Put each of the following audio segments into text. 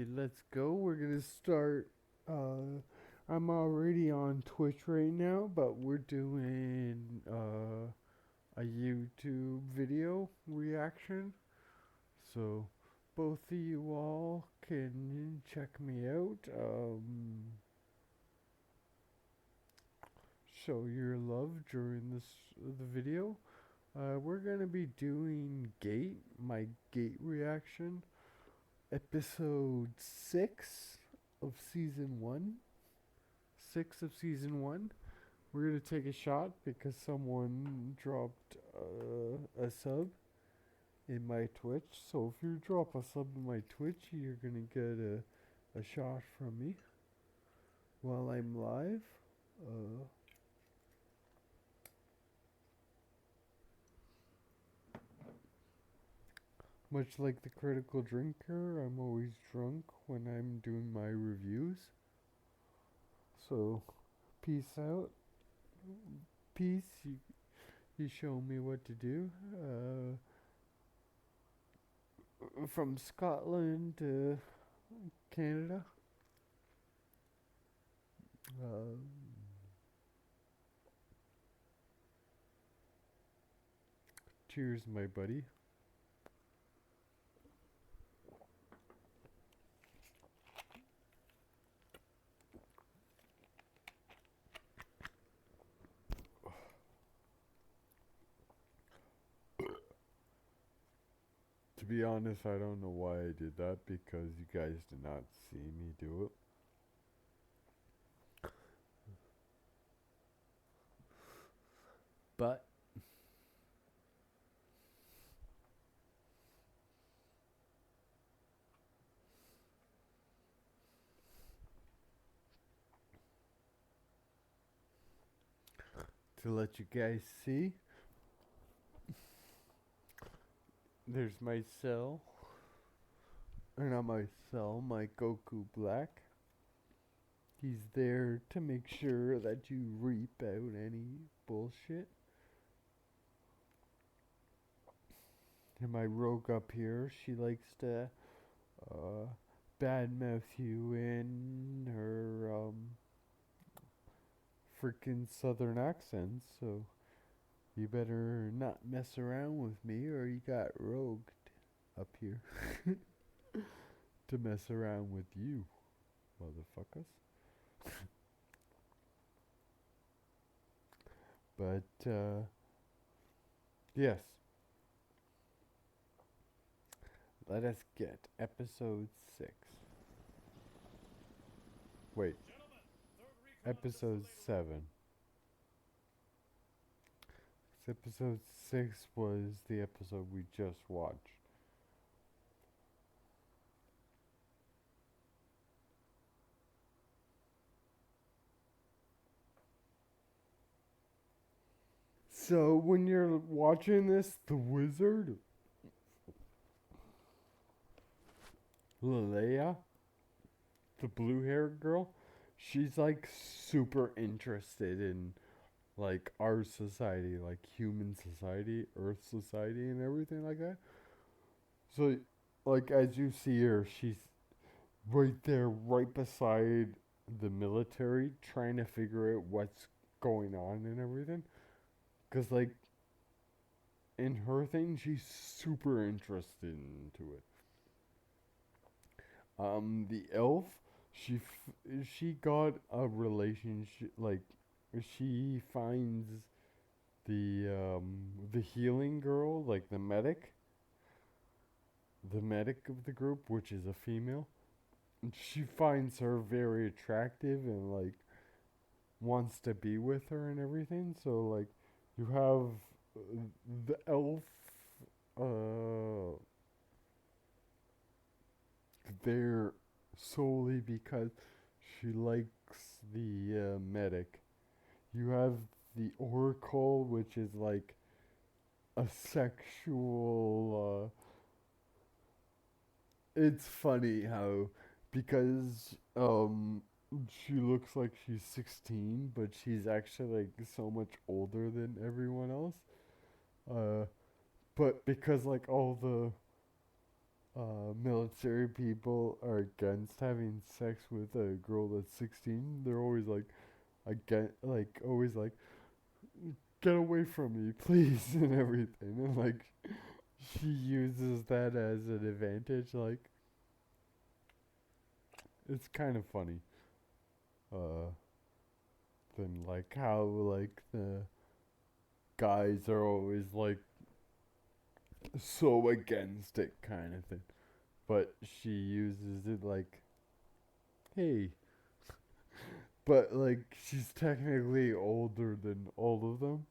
Okay, let's go. We're gonna start. I'm already on Twitch right now, but we're doing a YouTube video reaction. So both of you all can check me out. Show your love during the video. We're gonna be doing Gate, my Gate reaction. Episode 6 of season 1. 6 of season 1. We're going to take a shot because someone dropped a sub in my Twitch. So if you drop a sub in my Twitch, you're going to get a shot from me while I'm live. Much like the critical drinker, I'm always drunk when I'm doing my reviews. So, peace out. Peace. You show me what to do. From Scotland to Canada. Uh, Cheers, my buddy. To be honest, I don't know why I did that because you guys did not see me do it. But to let you guys see, there's my cell. Or not my cell, my Goku Black. He's there to make sure that you reap out any bullshit. And my rogue up here, she likes to badmouth you in her freaking southern accent, so you better not mess around with me or you got rogued up here to mess around with you, motherfuckers. But, yes. Let us get episode 6. Wait, episode 7. Episode 6 was the episode we just watched. So when you're watching this, the wizard, Leia, the blue-haired girl, she's like super interested in like our society, like human society, Earth society, and everything like that. So, like as you see her, she's right there, right beside the military, trying to figure out what's going on and everything. Cause like in her thing, she's super interested into it. The elf, she got a relationship. Like she finds the healing girl, like the medic of the group, which is a female. And she finds her very attractive and like wants to be with her and everything. So like you have the elf uh there solely because she likes the medic. You have the oracle, which is like a sexual. It's funny how because she looks like she's 16, but she's actually like so much older than everyone else. Uh, but because like all the military people are against having sex with a girl that's 16. They're always like, again, like always like, get away from me, please, and everything. And like, she uses that as an advantage. Like, it's kind of funny. Uh, then like how like the guys are always like so against it, kind of thing. But she uses it like, hey, but like she's technically older than all of them,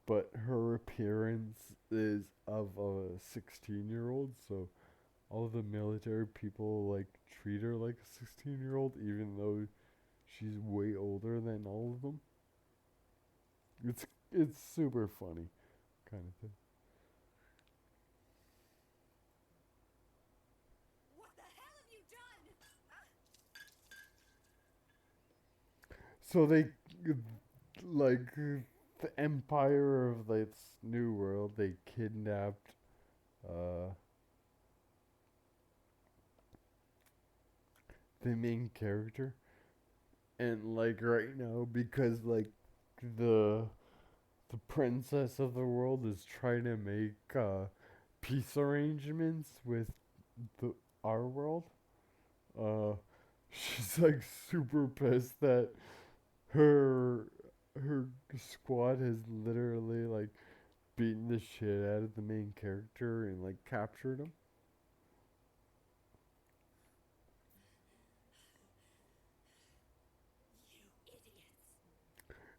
but her appearance is of a 16-year-old, so all the military people like treat her like a 16-year-old even though she's way older than all of them. It's super funny kind of thing. What the hell have you done? So they like the empire of this new world, they kidnapped uh the main character, and like right now, because like the the princess of the world is trying to make peace arrangements with the our world. Uh, she's like super pissed that her her squad has literally like beaten the shit out of the main character and like captured him. You idiots.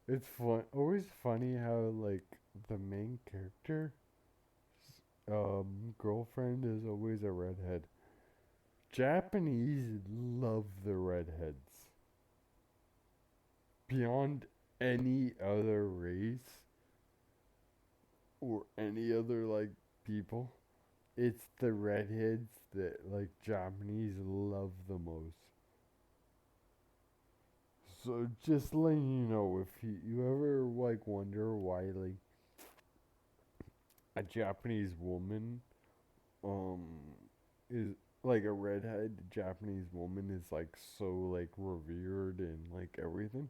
It's fun, always funny how like the main character girlfriend is always a redhead. Japanese love the redheads beyond any other race or any other like people. It's the redheads that like Japanese love the most. So just letting you know, if you ever like wonder why like a Japanese woman um is like a redhead Japanese woman is like so like revered and like everything,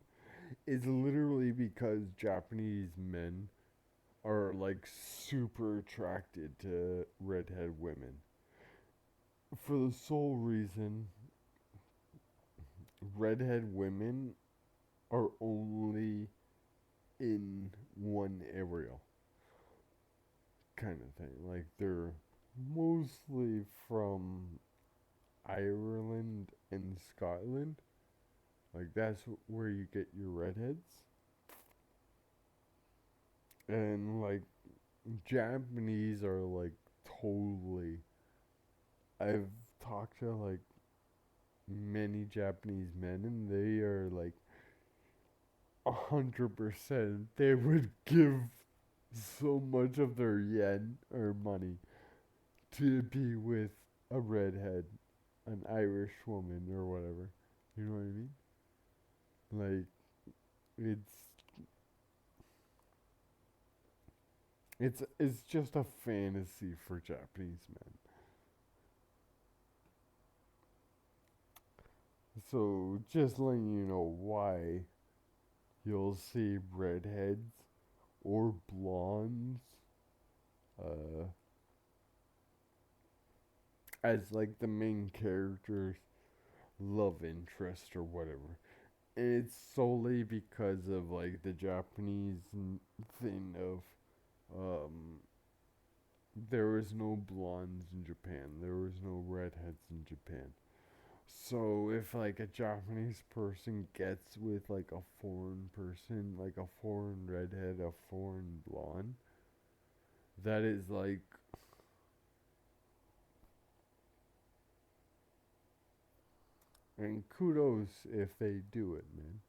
it's literally because Japanese men are like super attracted to redhead women for the sole reason redhead women are only in one area kind of thing. Like they're mostly from Ireland and Scotland. Like that's where you get your redheads. And like Japanese are like totally. I've talked to like many Japanese men, and they are like 100%. They would give so much of their yen or money to be with a redhead, an Irish woman or whatever. You know what I mean? Like it's it's just a fantasy for Japanese men. So just letting you know why you'll see redheads or blondes uh, as like the main character's love interest or whatever. And it's solely because of like the Japanese thing of um, there was no blondes in Japan, there was no redheads in Japan. So if like a Japanese person gets with like a foreign person, like a foreign redhead, a foreign blonde, that is like and kudos if they do it, man.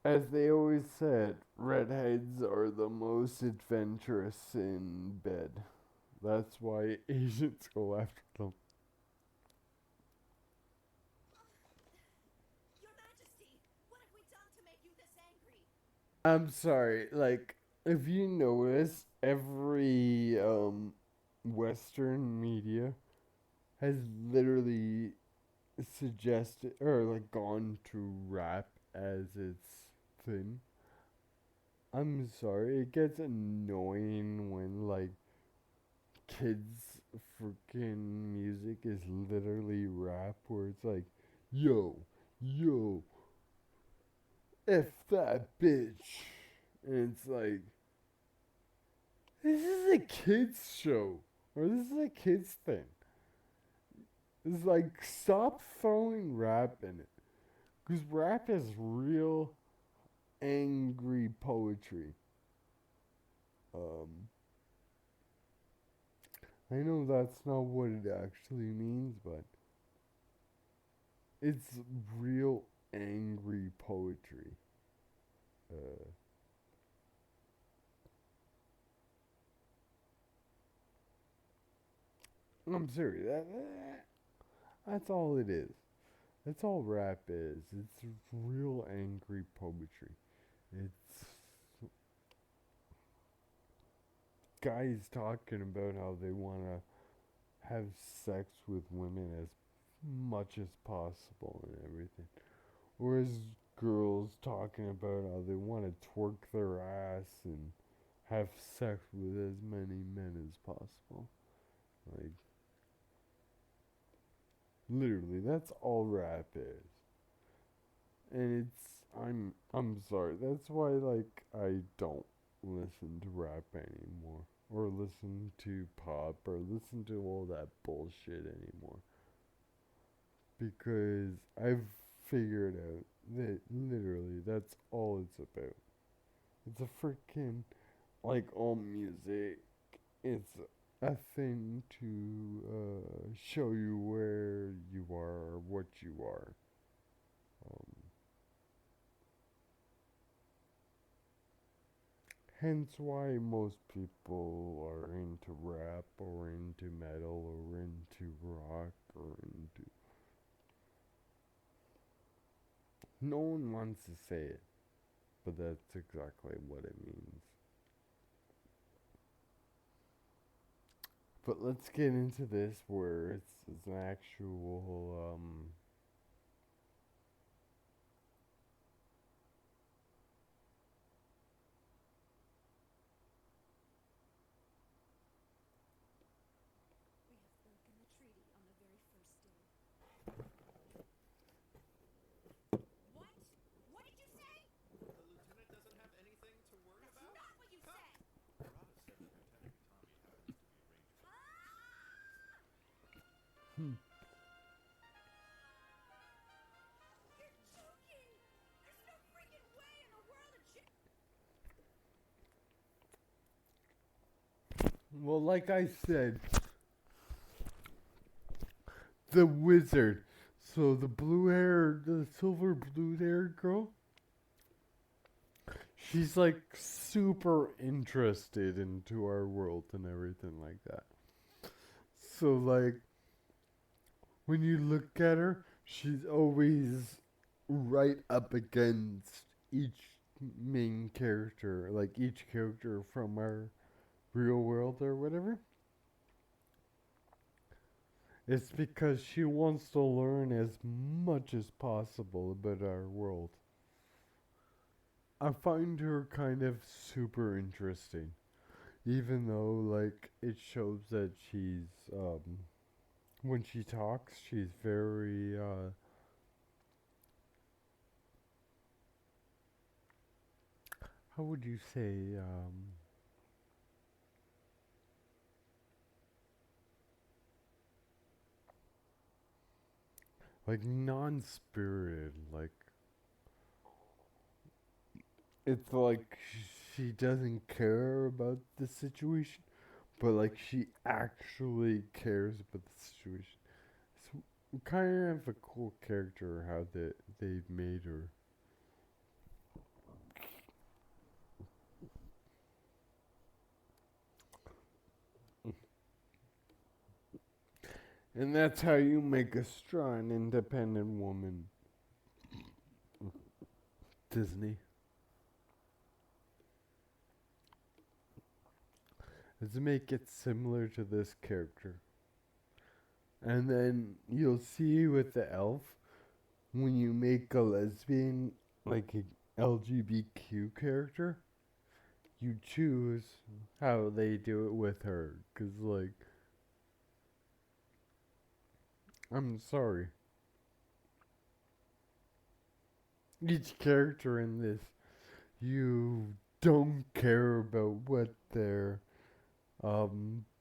As they always said, redheads are the most adventurous in bed. That's why Asians go after them. Your Majesty, what have we done to make you this angry? I'm sorry, like if you notice, every Western media has literally suggested or like gone to rap as its thing. I'm sorry, it gets annoying when like kids freaking music is literally rap where it's like, yo, yo, F that bitch. And it's like, this is a kids show. Or this is a kids thing. It's like, stop throwing rap in it. Because rap is real angry poetry. Um, I know that's not what it actually means, but it's real angry poetry. Uh, I'm serious. That's all it is. That's all rap is. It's real angry poetry. It's guys talking about how they want to have sex with women as much as possible and everything. Whereas girls talking about how they want to twerk their ass and have sex with as many men as possible. Like, literally, that's all rap is. And I'm sorry. That's why like I don't listen to rap anymore or listen to pop or listen to all that bullshit anymore because I've figured out that literally that's all it's about. It's a freaking like all music. It's a thing to show you where you are or what you are. Um, Hence why most people are into rap or into metal or into rock or into. No one wants to say it, but that's exactly what it means. But let's get into this where it's an actual We have broken the treaty on the very first day. What? What did you say? The lieutenant doesn't have anything to worry That's about? not what you said! Rada said that Lieutenant Tommy happens to be a ranger. hmm. You're joking! There's no freaking way in the world a chick. Well, like I said, the wizard. So the silver blue haired girl, she's like super interested into our world and everything like that. So like when you look at her, she's always right up against each main character, like each character from our real world or whatever. It's because she wants to learn as much as possible about our world. I find her kind of super interesting, even though like it shows that she's when she talks, she's very how would you say like non-spirited, like it's like she doesn't care about the situation, but like she actually cares about the situation. It's kind of a cool character how they've made her. And that's how you make a strong, independent woman. Disney. is to make it similar to this character. And then you'll see with the elf, when you make a lesbian, like a LGBTQ character, you choose how they do it with her. 'Cause, like, I'm sorry. Each character in this, you don't care about what their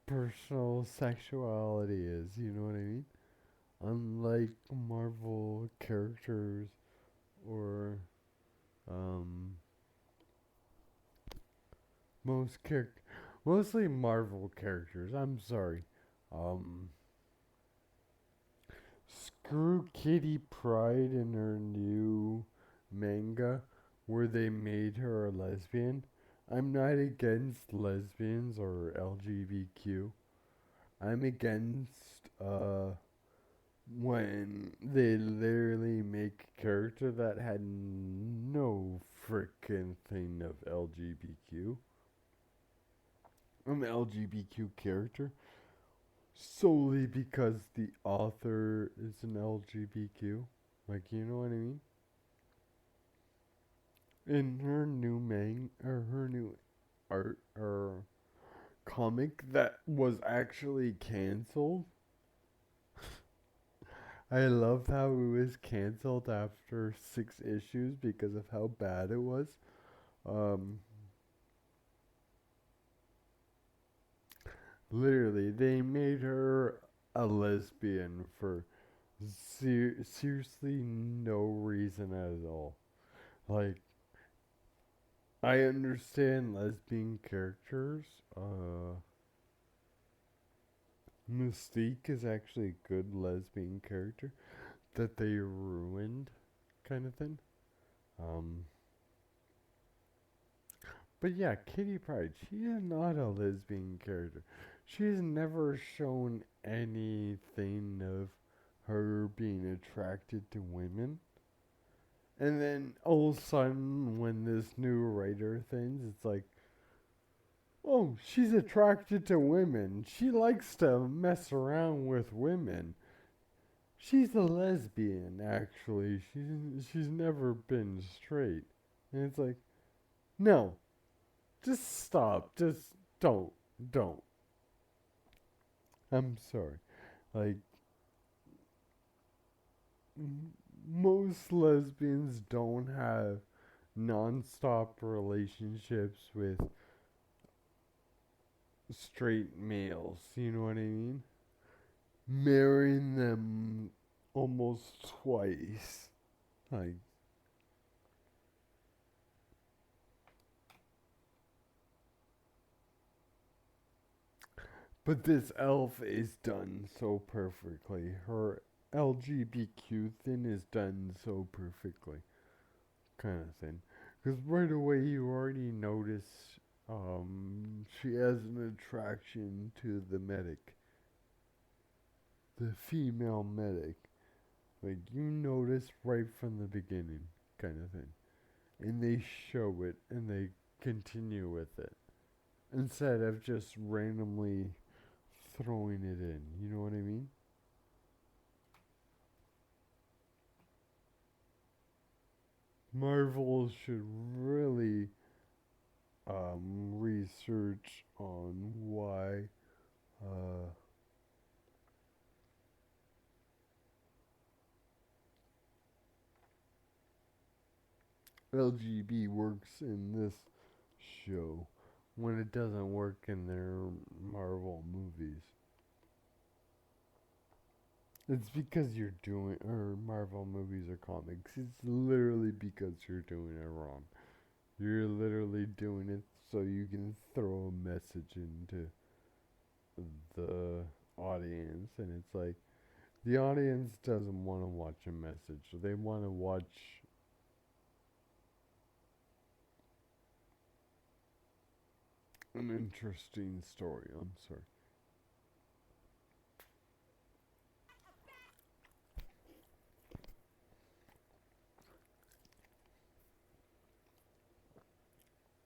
personal sexuality is, you know what I mean? Unlike Marvel characters or um mostly Marvel characters. I'm sorry. Um Screw Kitty Pryde in her new manga where they made her a lesbian. I'm not against lesbians or LGBTQ. I'm against when they literally make a character that had no frickin' thing of LGBTQ. An LGBTQ character solely because the author is an LGBTQ. Like, you know what I mean? In her new her new art or comic that was actually canceled. I love how it was canceled after 6 issues because of how bad it was. Um, Literally, they made her a lesbian for seriously no reason at all. Like, I understand lesbian characters. Mystique is actually a good lesbian character that they ruined, kind of thing. Um, but yeah, Kitty Pryde, she is not a lesbian character. She's never shown anything of her being attracted to women. And then all of a sudden, when this new writer things, it's like, oh, she's attracted to women. She likes to mess around with women. She's a lesbian, actually. She's never been straight. And it's like, no, just stop. Just don't. I'm sorry. Like, most lesbians don't have non-stop relationships with straight males. You know what I mean? Marrying them almost twice. Like, but this elf is done so perfectly. Her LGBTQ thing is done so perfectly. Kind of thing. Because right away you already notice she has an attraction to the medic. The female medic. Like, you notice right from the beginning, kind of thing. And they show it and they continue with it. Instead of just randomly throwing it in. You know what I mean? Marvel should really research on why LGB works in this show when it doesn't work in their Marvel movies. It's because you're doing, or Marvel movies or comics. It's literally because you're doing it wrong. You're literally doing it so you can throw a message into the audience, and it's like the audience doesn't want to watch a message. They want to watch an interesting story. I'm sorry.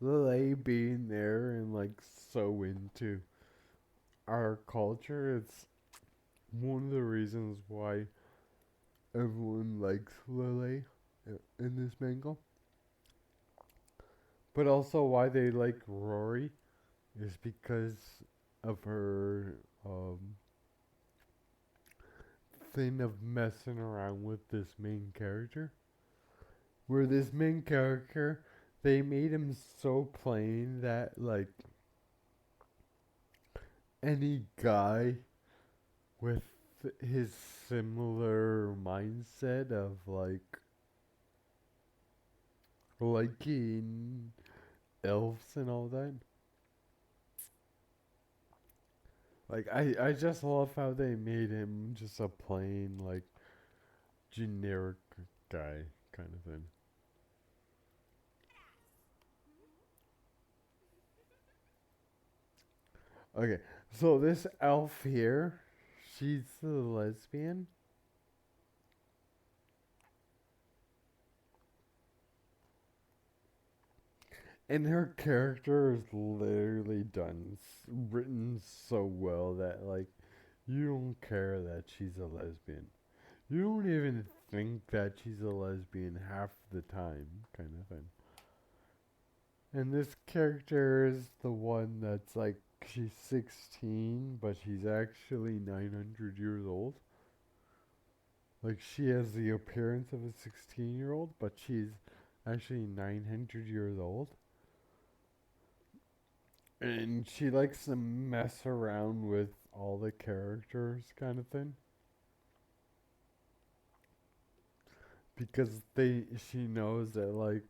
They being there and like so into our culture, it's one of the reasons why everyone likes Lily in this manga. But also why they like Rory is because of her thing of messing around with this main character. Where this main character, they made him so plain that like any guy with his similar mindset of like liking elves and all that. Like I just love how they made him just a plain like generic guy kind of thing. Okay, so this elf here, she's the lesbian. And her character is literally written so well that like you don't care that she's a lesbian. You don't even think that she's a lesbian half the time, kind of thing. And this character is the one that's like she's 16, but she's actually 900 years old. Like she has the appearance of a 16-year-old, but she's actually 900 years old. And she likes to mess around with all the characters, kind of thing. Because she knows that like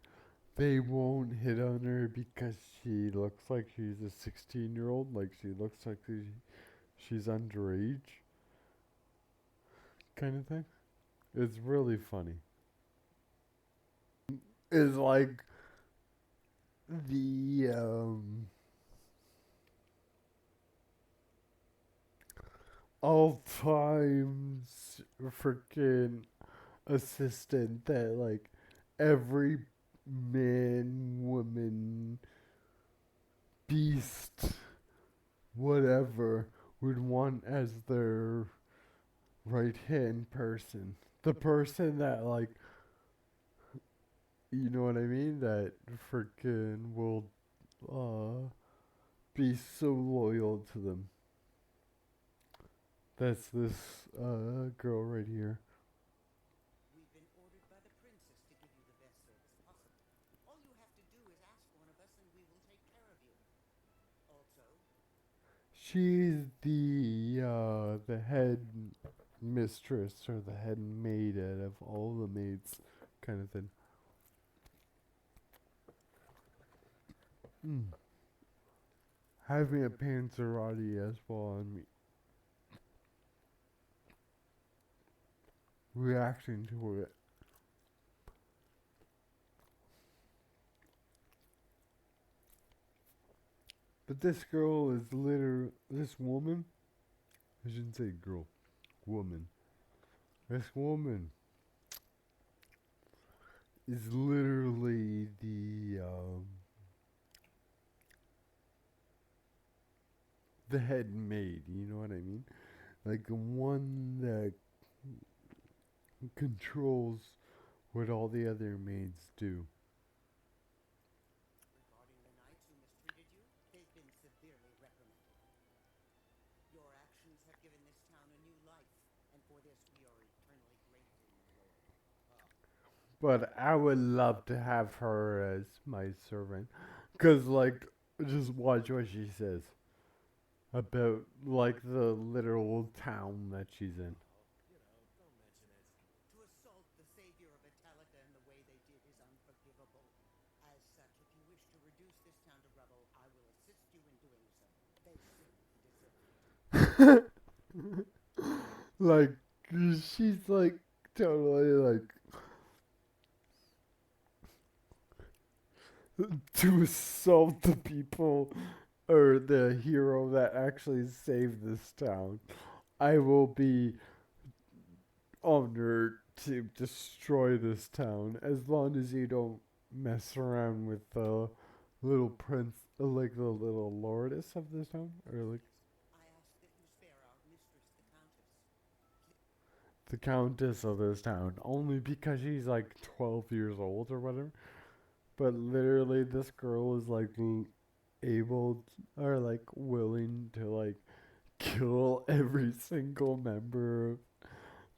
they won't hit on her because she looks like she's a 16-year-old. Like she looks like she's underage, kind of thing. It's really funny. Is like the all times freaking assistant that like every man, woman, beast, whatever would want as their right hand person. The person that like you know what I mean? That freaking will be so loyal to them. That's this girl right here. We've been ordered by the princess to give you the best service possible. All you have to do is ask one of us and we will take care of you. Also, She's the head mistress or the head maid out of all the maids, kind of thing. Mm. Having a panzerati as well on me. Reacting to it. But this girl is this woman, I shouldn't say girl, woman. This woman is literally the head maid, you know what I mean? Like the one that controls what all the other maids do. regarding the knights who mistreated you, they've been severely reprimanded. Your actions have given this town a new life, and for this we are eternally grateful, my lord. But I would love to have her as my servant. Because, like, just watch what she says about, like, the literal town that she's in. Don't mention it. To assault the savior of Italica in the way they did is unforgivable. As such, if you wish to reduce this town to rubble, I will assist you in doing so. They simply deserve it. Like, she's, like, totally, like, to assault the people or the hero that actually saved this town. I will be honored to destroy this town as long as you don't mess around with the little prince, like the little lordess of this town, or like. I ask the countess of this town, only because she's like 12 years old or whatever. But literally, this girl is like able or like willing to like kill every single member of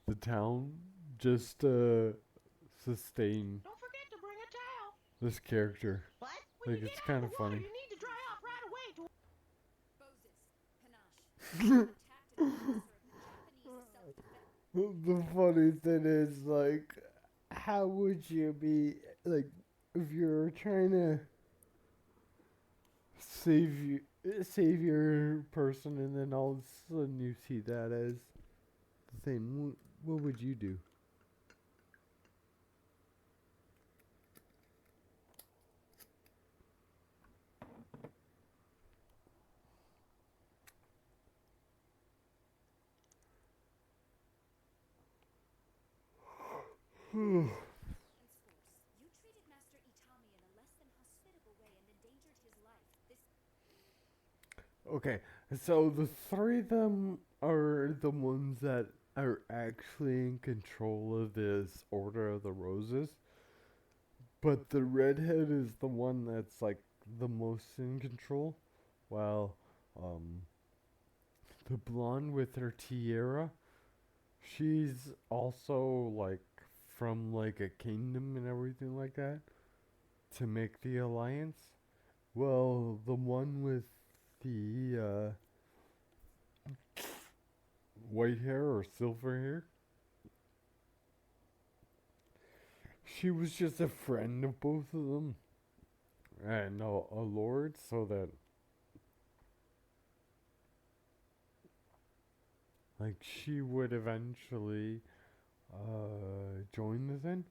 the town just to sustain Don't forget to bring a towel. this character. What? Like, it's kind of funny. You need to dry off right away. Moses, panache. Attacked an officer of the Japanese self-defense. The funny thing is, like, how would you be, like, if you're trying to save your person and then all of a sudden you see that as the thing, what would you do? Henceforth, you treated Master Itami in a less than hospitable way and endangered his life. This Okay, so the three of them are the ones that are actually in control of this Order of the Roses. But the redhead is the one that's like the most in control. While the blonde with her tiara, she's also like from like a kingdom and everything like that to make the alliance. Well, the one with the white hair or silver hair, she was just a friend of both of them and a lord, so that like she would eventually join the thing.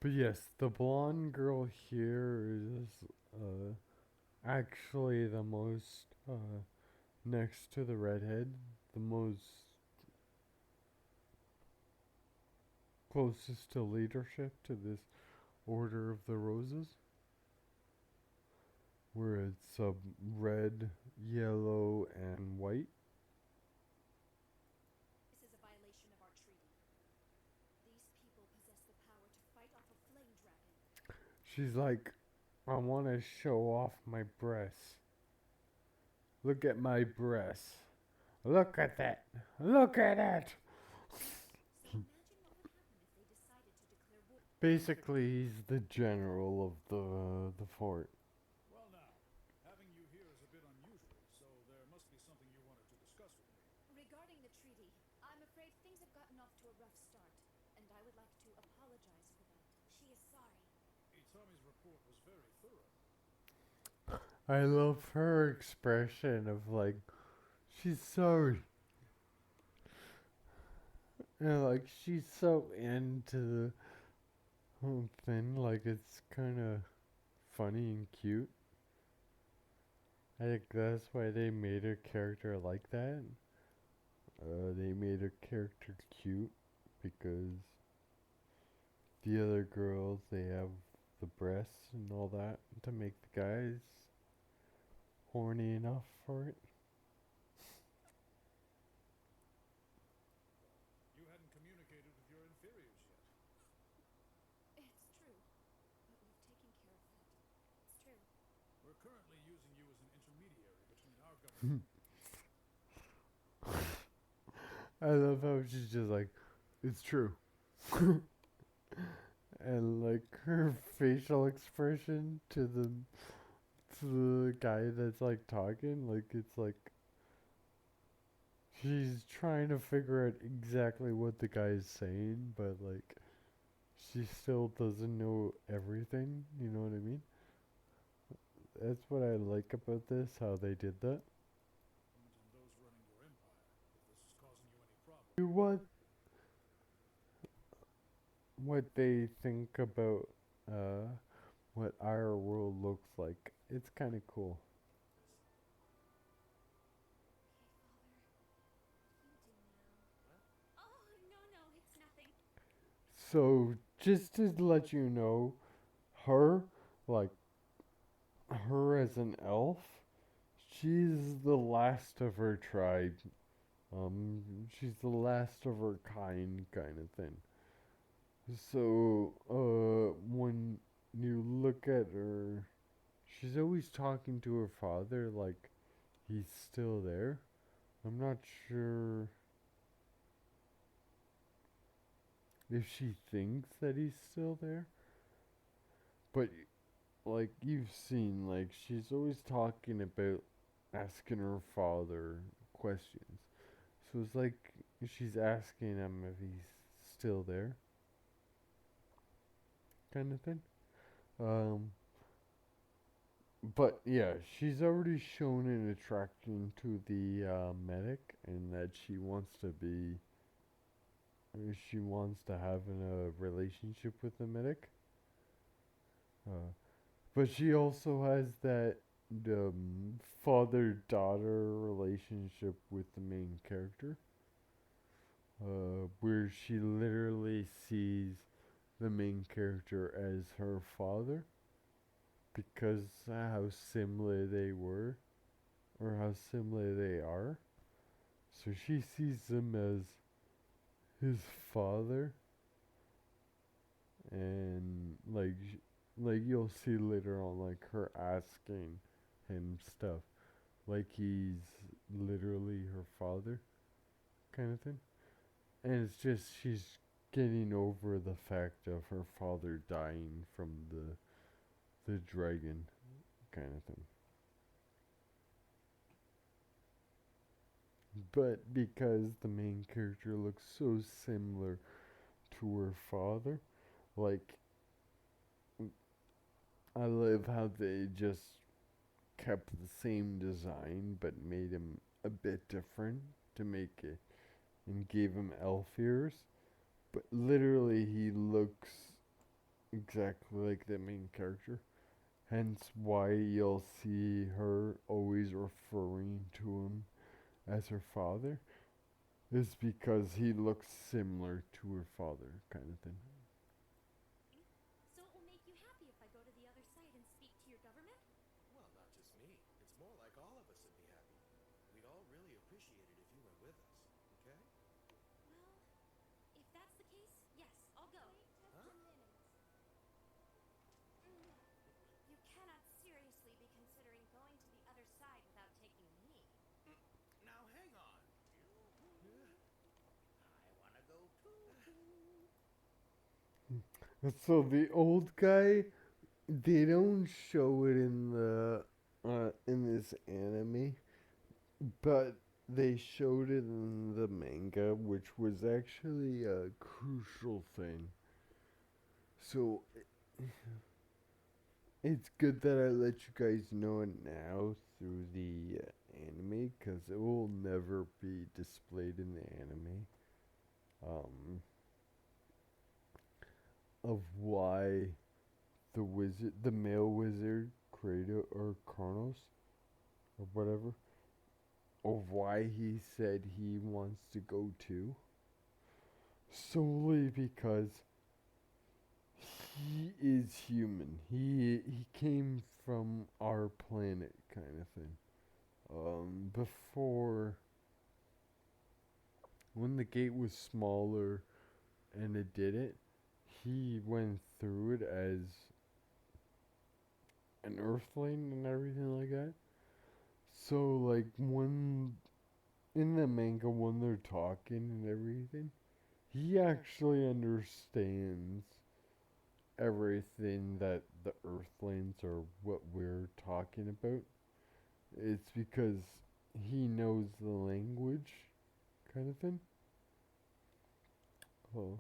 But yes, the blonde girl here is actually the most next to the redhead, the most closest to leadership to this Order of the Roses, where it's red, yellow, and white. is a violation of our treaty. These people possess the power to fight off a flame dragon. She's like, I want to show off my breasts. Look at my breasts. Look at that. Look at it. So imagine what would happen if they decided to declare war. Basically, he's the general of the fort. Well now, having you here is a bit unusual, so there must be something you wanted to discuss with me. Regarding the treaty, I'm afraid things have gotten off to a rough start, and I would like to apologize for that. She is sorry. Itami's report was very thorough. I love her expression of like, she's sorry. And like, she's so into the whole thing. Like, it's kind of funny and cute. I think that's why they made her character like that. They made her character cute because the other girls, they have the breasts and all that to make the guys horny enough for it. You hadn't communicated with your inferiors yet. It's true, but we've taken care of that. It's true. We're currently using you as an intermediary between our government. I love how she's just like, it's true. And like her facial expression to the guy that's like talking, like it's like she's trying to figure out exactly what the guy's saying, but like she still doesn't know everything, you know what I mean? That's what I like about this, how they did that. And those running your empire, if this is causing you any problems. What they think about what our world looks like. It's kind of cool. Okay, Father. What do you do now? Oh, no, it's nothing. So just to let you know, her, like her as an elf, she's the last of her tribe. She's the last of her kind of thing. So, when you look at her, she's always talking to her father like he's still there. I'm not sure if she thinks that he's still there, but like you've seen, like she's always talking about asking her father questions. So it's like she's asking him if he's still there, kind of thing. Um, but yeah, she's already shown an attraction to the medic, and that she wants to have a relationship with the medic. Uh, but she also has that father-daughter relationship with the main character, where she literally sees the main character as her father because how similar they were, or how similar they are. So she sees him as his father, and like you'll see later on, like her asking him stuff, like he's literally her father, kind of thing. And it's just she's getting over the fact of her father dying from the dragon, kind of thing. But because the main character looks so similar to her father, like I love how they just kept the same design but made him a bit different to make it, and gave him elf ears. But literally, he looks exactly like the main character. Hence why you'll see her always referring to him as her father, is because he looks similar to her father, kind of thing. So it will make you happy if I go to the other side and speak to your government? Well, not just me. It's more like all of us would be happy. We'd all really appreciate it if you went with us, okay? Well, if that's the case, yes, I'll go. Wait just Huh? a minute. You cannot seriously be considering going to the other side without taking me. Now hang on. I want to go too. And so the old guy, they don't show it in this anime, but they showed it in the manga, which was actually a crucial thing. So it's good that I let you guys know it now through the anime, because it will never be displayed in the anime. Of why the male wizard, Kratos or Kronos, or whatever, of why he said he wants to go too. Solely because he is human. He came from our planet, kind of thing. Before, when the gate was smaller and it did it, he went through it as an earthling and everything like that. So, like, when in the manga, when they're talking and everything, he actually understands everything that the earthlings or what we're talking about. It's because he knows the language, kind of thing. Oh,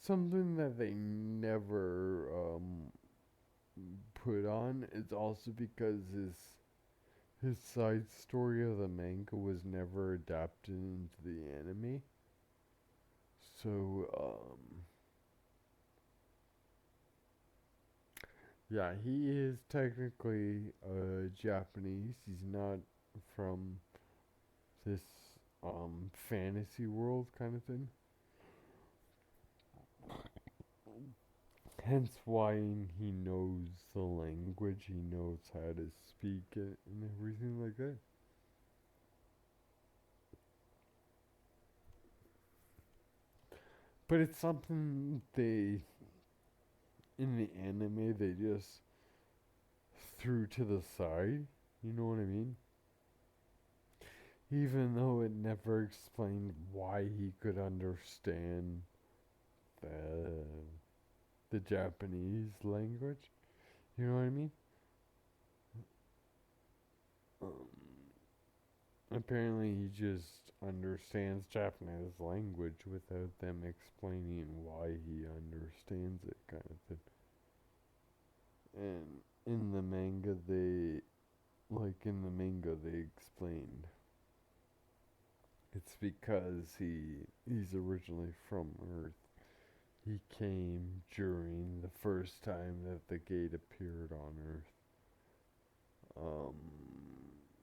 something that they never put on is also because his side story of the manga was never adapted into the anime. So, yeah, he is technically Japanese. He's not from this fantasy world kind of thing. Hence why he knows the language, he knows how to speak it and everything like that. but it's something they in the anime they just threw to the side. You know what I mean? Even though it never explained why he could understand the the Japanese language. You know what I mean? Um, Apparently, he just understands Japanese language without them explaining why he understands it, kind of thing. And in the manga, they explained it's because he's originally from Earth. He came during the first time that the gate appeared on Earth.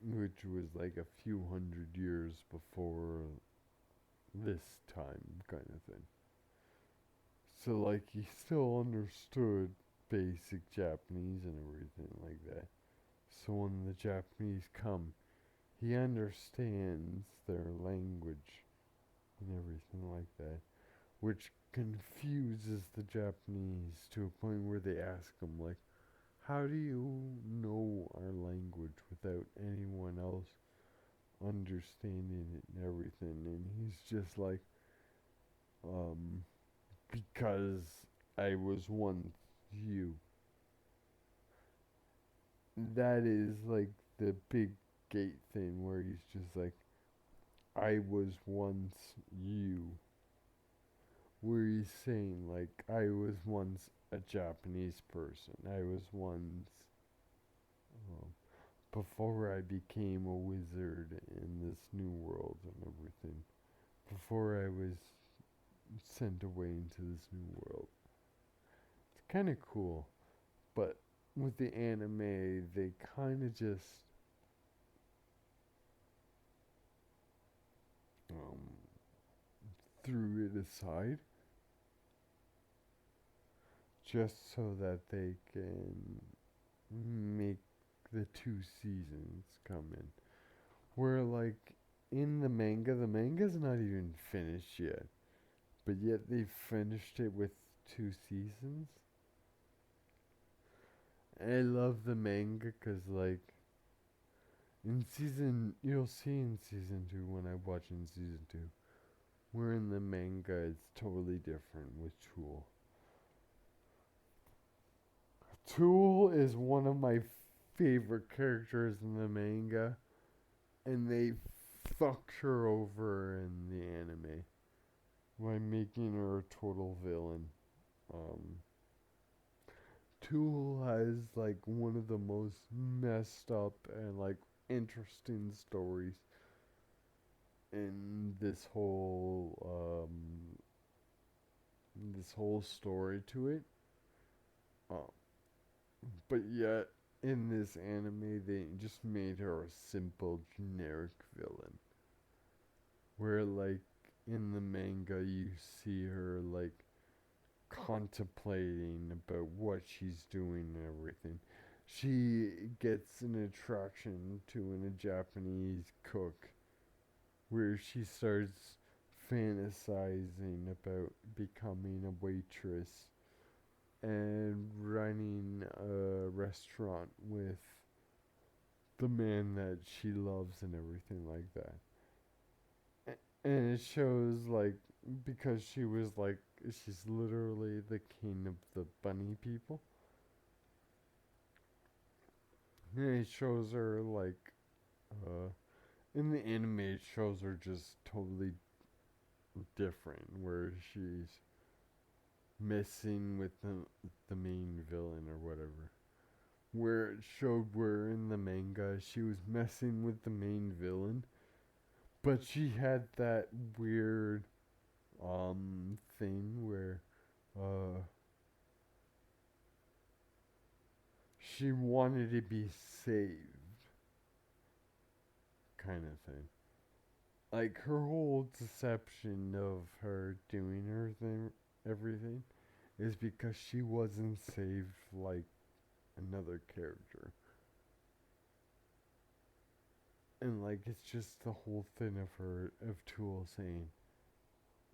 Which was like a few hundred years before this time, kind of thing. So, like, he still understood basic Japanese and everything like that. So, when the Japanese come, he understands their language and everything like that, which confuses the Japanese to a point where they ask him, like, how do you know our language without anyone else understanding it and everything? And he's just like, because I was once you. That is like the big gate thing where he's just like, I was once you. Where he's saying, like, I was once a Japanese person. I was once, um, before I became a wizard in this new world and everything. Before I was sent away into this new world. It's kind of cool, but with the anime, they kind of just um, threw it aside just so that they can make the 2 seasons come in. Where, like, in the manga's not even finished yet, but yet they finished it with 2 seasons. I love the manga because, like, you'll see in season 2 when I watch in season 2, where in the manga it's totally different with Tool. Tool is one of my favorite characters in the manga, and they fucked her over in the anime by making her a total villain. Um, Tool has like one of the most messed up and like interesting stories in this whole story to it. Um, but yet in this anime they just made her a simple generic villain. Where like in the manga you see her like contemplating about what she's doing and everything. She gets an attraction to a Japanese cook where she starts fantasizing about becoming a waitress and running a restaurant with the man that she loves and everything like that. And it shows like because she was like she's literally the king of the bunny people. And it shows her like in the anime it shows her just totally different where she's messing with the main villain or whatever. Where it showed where in the manga she was messing with the main villain, but she had that weird thing where she wanted to be saved, kind of thing. Like her whole deception of her doing her thing, everything, is because she wasn't saved like another character. And like it's just the whole thing of her of Tool saying,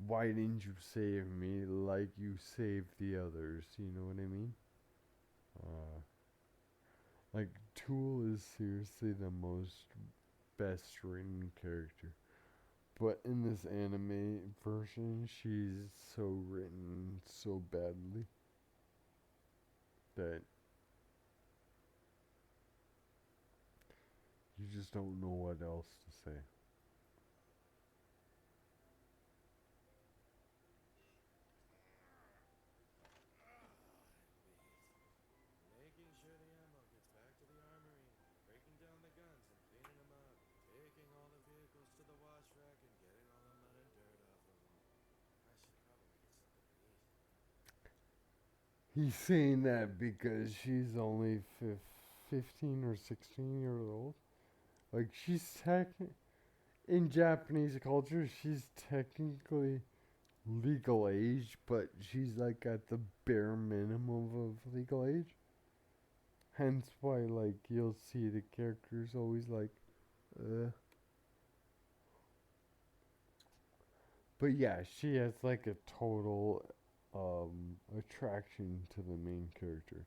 why didn't you save me like you saved the others? You know what I mean? Uh, like, Tool is seriously the most best written character. But in this anime version, she's so written so badly that you just don't know what else to say. Making sure the ammo gets back to the armory, breaking down the guns and cleaning them up, taking all the vehicles to the wash rack and getting all the mud and dirt off of them. I should probably get something to eat. He's saying that because she's only 15 or 16 years old. Like, in Japanese culture, she's technically legal age, but she's like at the bare minimum of legal age. Hence why, like, you'll see the characters always like, But yeah, she has like a total attraction to the main character.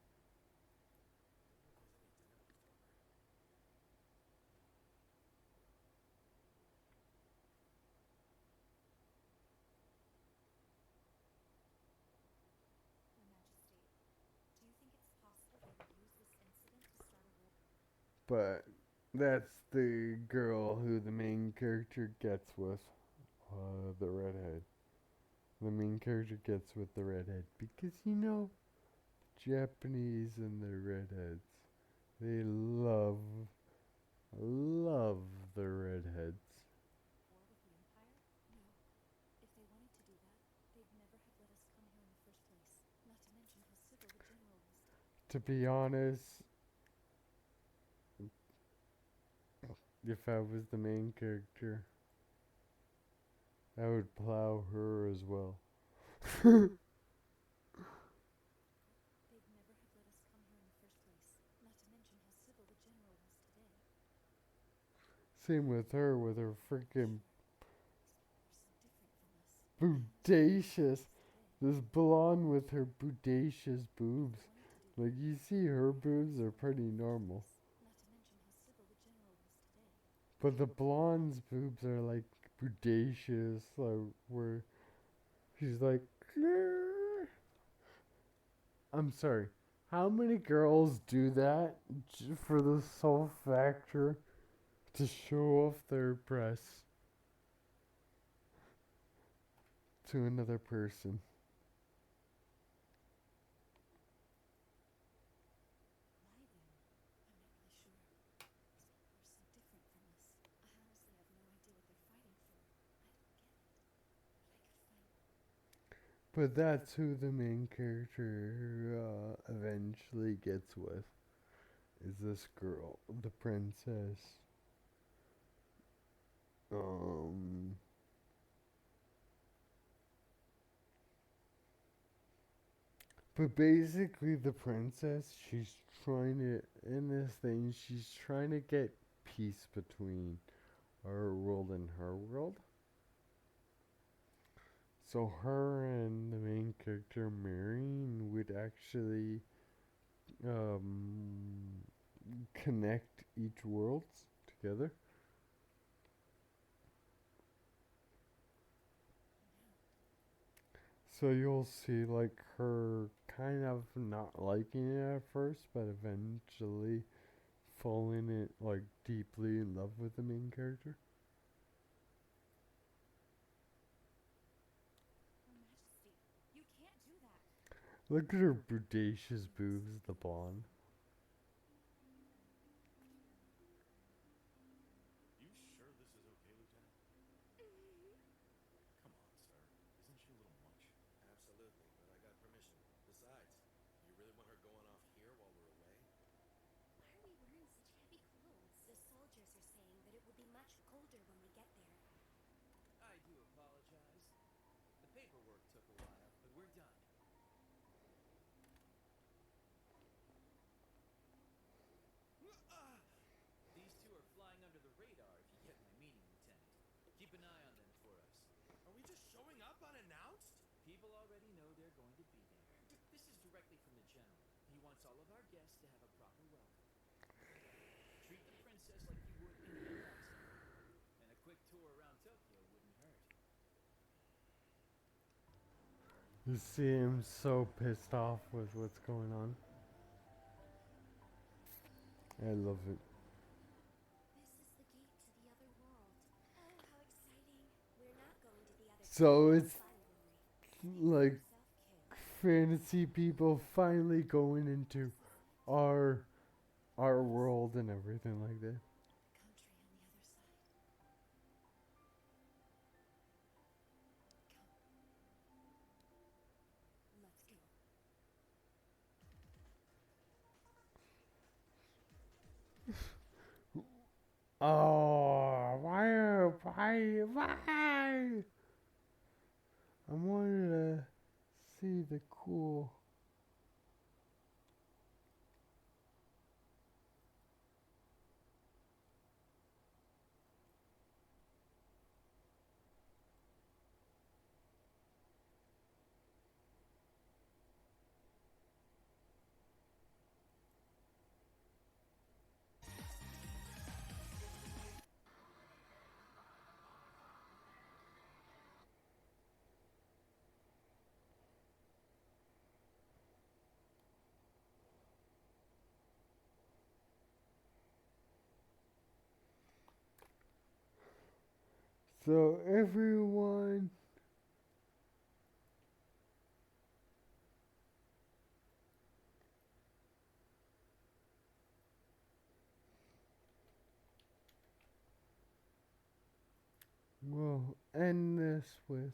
Your Majesty, do you think it's possible they would use this incident to start a war? But that's the girl who the main character gets with, the redhead. The main character gets with the redhead because Japanese and the redheads. They love the redheads. War with the Empire? No. If they wanted to do that, they'd never have let us come here in the first place. Not to mention how civil the general was. To be honest, if I was the main character, I would plow her as well. They'd never have let us come here in the first place. Not to mention how civil the general was today. Same with her freaking These people are so different from us. bodacious. This blonde with her bodacious boobs. Like, you see her boobs are pretty normal. Not to mention how civil the general was today. But the blonde's boobs are like bodacious, like where she's like, "Grr." I'm sorry. How many girls do that for the sole factor to show off their breasts to another person? Why then? I'm not really sure. These people are so different from us. I honestly have no idea what they're fighting for. I don't get it. But I could find. But that's who the main character eventually gets with. Is this girl, the princess. But basically, the princess, she's trying to, in this thing, she's trying to get peace between our world and her world. So her and the main character, Marion, would actually connect each world together. So you'll see like her kind of not liking it at first, but eventually falling in like deeply in love with the main character. Your Majesty, you can't do that. Look at her bodacious boobs, the blonde. You sure this is okay, Lieutenant? Come on, sir. Isn't she a little much? Absolutely, but I got permission. Besides, you really want her going off here while we're away? Why are we wearing such heavy clothes? The soldiers are saying that it will be much colder when we get there. I do apologize. The paperwork took a while, but we're done. going to be there. This is directly from the general. He wants all of our guests to have a proper welcome. Treat the princess like you would any ambassador. And a quick tour around Tokyo wouldn't hurt. You see him so pissed off with what's going on. I love it. This is the gate to the other world. Oh, how exciting. We're not going to the other So side. it's Finally. like Yourself, kid. fantasy people finally going into our world and everything like that. Country on the other side. Come. Let's go. Oh, why? I wanted to see the cool. So everyone. We'll end this with